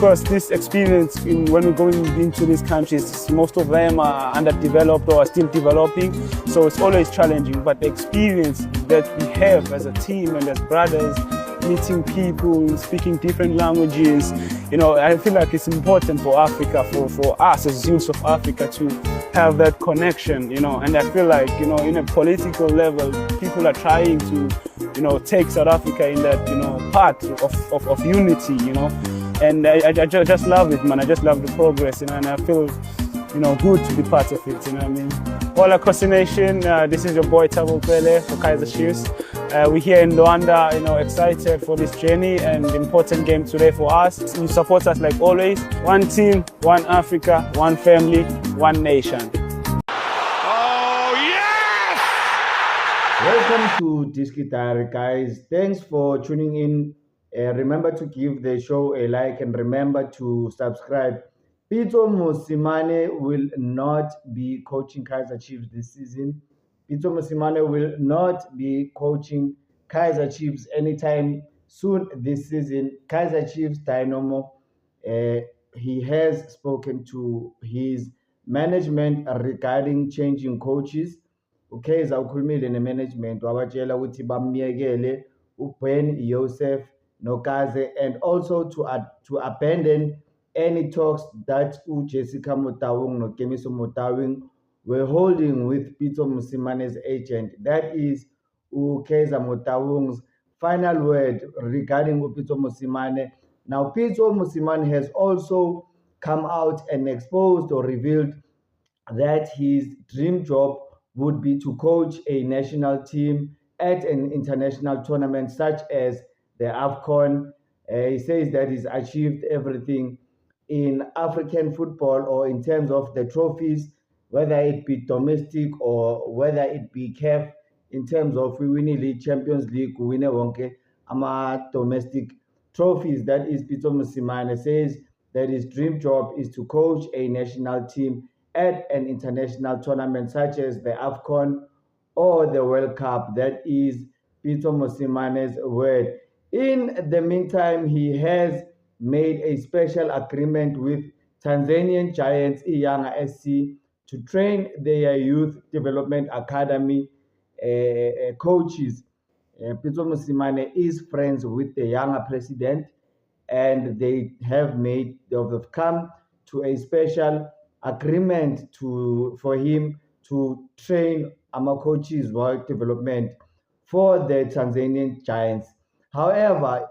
course, this experience when we're going into these countries, most of them are underdeveloped or are still developing, so it's always challenging. But the experience that we have as a team and as brothers, meeting people, speaking different languages, I feel like it's important for Africa, for us as youths of Africa to have that connection, and I feel like, in a political level, people are trying to, take South Africa in that, path of unity, and I just love it, man. I just love the progress, and I feel, good to be part of it, what I mean? All across the nation, this is your boy Thabo Pele for Kaizer Chiefs. We're here in Luanda, excited for this journey and important game today for us. You support us like always. One team, one Africa, one family, one nation. Oh, yes! Welcome to Diski Diary, guys. Thanks for tuning in. Remember to give the show a like and remember to subscribe. Pitso Mosimane will not be coaching Kaizer Chiefs this season. Pitso Mosimane will not be coaching Kaizer Chiefs anytime soon this season. Kaizer Chiefs Dynamo, he has spoken to his management regarding changing coaches. UKaizer ukhulumile nemanagement wabatshela ukuthi bamyekele uBen Yosef noKaze, and also to abandon any talks that Jessica Motaung no Kemiso Motaung were holding with Pitso Mosimane's agent. That is Kaizer Motaung's final word regarding Pitso Mosimane. Now, Pitso Mosimane has also come out and exposed or revealed that his dream job would be to coach a national team at an international tournament such as the AFCON. He says that he's achieved everything in African football, or in terms of the trophies, whether it be domestic or whether it be CAF, in terms of we win the Champions League, we win wonke ama domestic trophies. That is Pitso Mosimane says that his dream job is to coach a national team at an international tournament such as the AFCON or the World Cup. That is Pitso Mosimane's word. In the meantime, he has made a special agreement with Tanzanian Giants Iyanga SC to train their youth development academy coaches. Pitso Mosimane is friends with the Yanga president, and they've come to a special agreement for him to train our coaches work development for the Tanzanian Giants. However,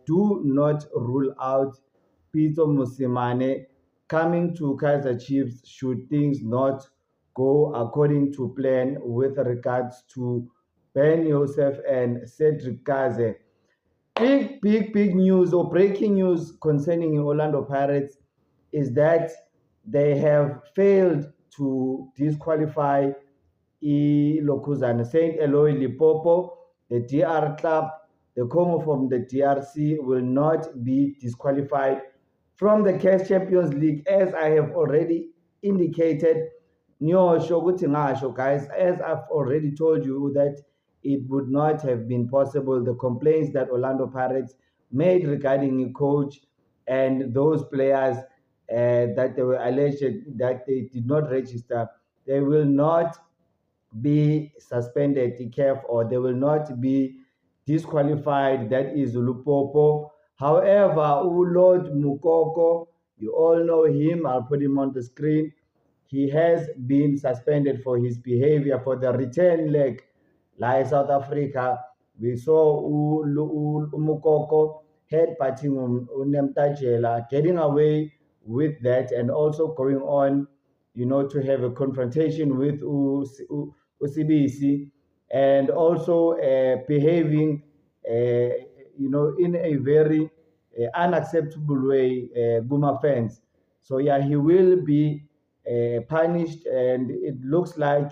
do not rule out Pitso Mosimane coming to Kaizer Chiefs should things not go according to plan with regards to Ben Yosef and Cedric Kaze. Big news or breaking news concerning Orlando Pirates is that they have failed to disqualify Lokuzana Saint Eloi Lipopo, the DR club. The Congo from the DRC will not be disqualified from the CAF Champions League, as I have already indicated. Guys, as I've already told you that it would not have been possible. The complaints that Orlando Pirates made regarding a coach and those players that they were alleged that they did not register, they will not be suspended the CAF, or they will not be disqualified. That is Lupopo. However, Lord Mukoko, you all know him. I'll put him on the screen. He has been suspended for his behavior for the return leg. Like South Africa, we saw Mukoko headbutting Unemtajela, getting away with that, and also going on, to have a confrontation with Usibisi, and also behaving, in a very unacceptable way, Guma fans. So yeah, he will be punished, and it looks like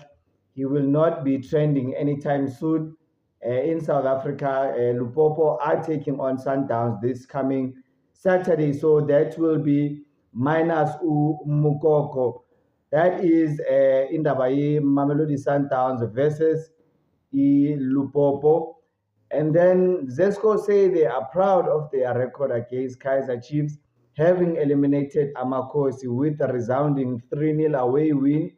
he will not be trending anytime soon in South Africa. Lupopo are taking on Sundowns this coming Saturday, so that will be minus Mukoko. That is indaba Mamelodi Sundowns versus Lupopo. And then Zesco say they are proud of their record against Kaizer Chiefs, having eliminated Amakosi with a resounding 3-0 away win,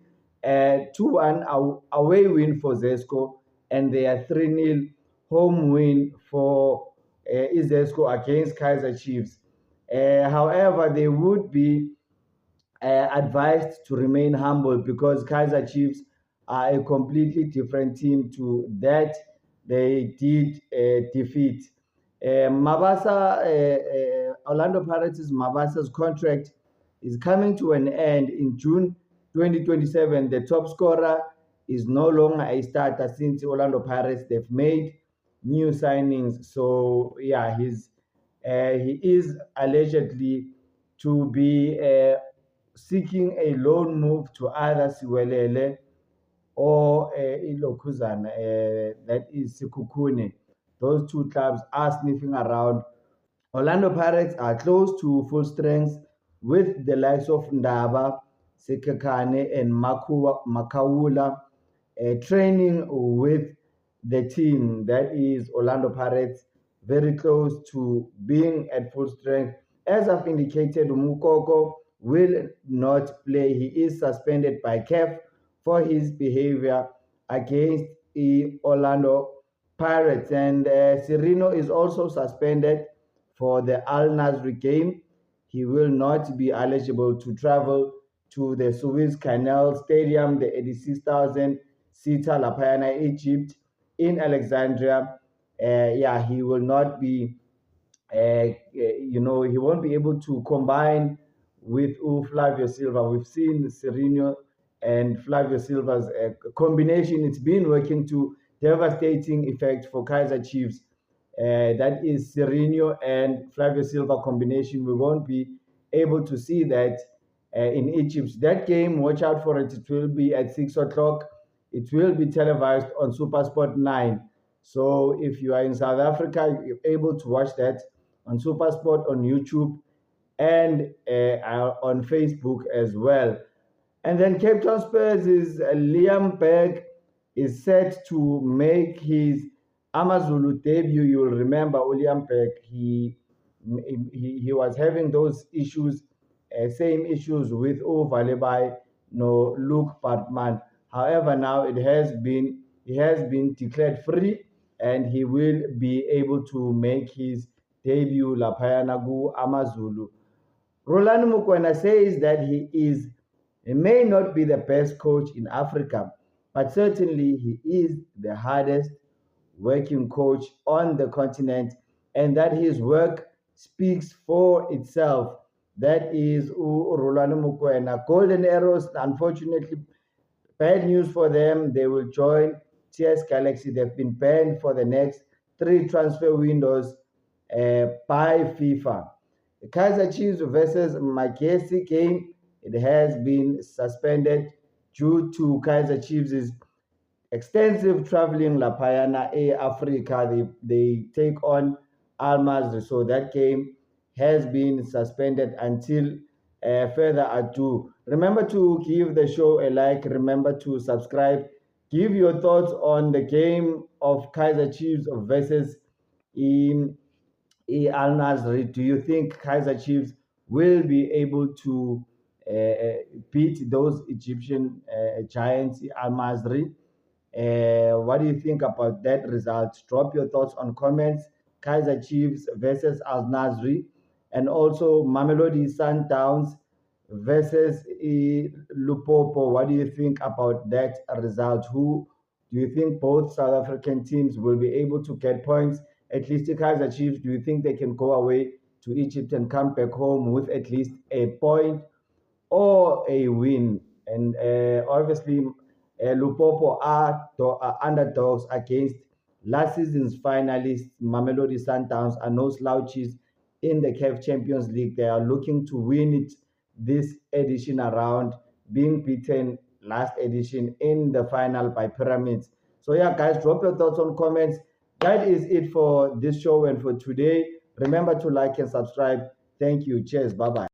2-1 away win for Zesco, and their 3-0 home win for Izesco against Kaizer Chiefs. However, they would be advised to remain humble because Kaizer Chiefs are a completely different team to that they did defeat. Orlando Pirates' Mabasa's contract is coming to an end in June 2027. The top scorer is no longer a starter since Orlando Pirates, they've made new signings. So yeah, he is allegedly to be seeking a loan move to either Siwelele or Ilokuzana, that is Sikukune. Those two clubs are sniffing around. Orlando Pirates are close to full strength with the likes of Ndaba, Sekekane, and Makaula training with the team. That is Orlando Pirates, very close to being at full strength. As I've indicated, Mukoko will not play. He is suspended by CAF for his behavior against the Orlando Pirates. And Serino is also suspended for the Al Nasri game. He will not be eligible to travel to the Suez Canal Stadium, the 86,000 seater Lapayana Egypt in Alexandria. He will not be, he won't be able to combine with Flavio Silva. We've seen Serino and Flavio Silva's combination. It's been working to devastating effect for Kaizer Chiefs. That is Serino and Flavio Silva combination. We won't be able to see that in Egypt. That game, watch out for it. It will be at 6 o'clock. It will be televised on SuperSport 9. So if you are in South Africa, you're able to watch that on SuperSport, on YouTube, and on Facebook as well. And then Cape Town Spurs is Liam Berg is set to make his Amazulu debut. You'll remember Liam Berg, he was having those issues, same issues with Ovalebai, Luke Bartman. However, now he has been declared free, and he will be able to make his debut Lapayanagu Amazulu. Roland Mokoena says that he may not be the best coach in Africa, but certainly he is the hardest working coach on the continent, and that his work speaks for itself. That is Rolando Mokoena. Golden Arrows, unfortunately, bad news for them. They will join TS Galaxy. They've been banned for the next 3 transfer windows by FIFA. The Kaizer Chiefs versus Magesi game, it has been suspended due to Kaizer Chiefs' extensive traveling Lapayana Africa. They take on Al Masry. So that game has been suspended until further ado. Remember to give the show a like. Remember to subscribe. Give your thoughts on the game of Kaizer Chiefs versus Al Nasri. Do you think Kaizer Chiefs will be able to beat those Egyptian giants, Al Masry? What do you think about that result? Drop your thoughts on comments. Kaizer Chiefs versus Al Nasri, and also Mamelodi Sundowns versus Lupopo. What do you think about that result? Who do you think both South African teams will be able to get points? At least the Kaizer Chiefs, do you think they can go away to Egypt and come back home with at least a point or a win? And obviously, Lupopo are underdogs against last season's finalists. Mamelodi Sundowns are no slouches in the CAF Champions League. They are looking to win it this edition around, being beaten last edition in the final by Pyramids. So yeah, guys, drop your thoughts on comments. That is it for this show and for today. Remember to like and subscribe. Thank you. Cheers. Bye-bye.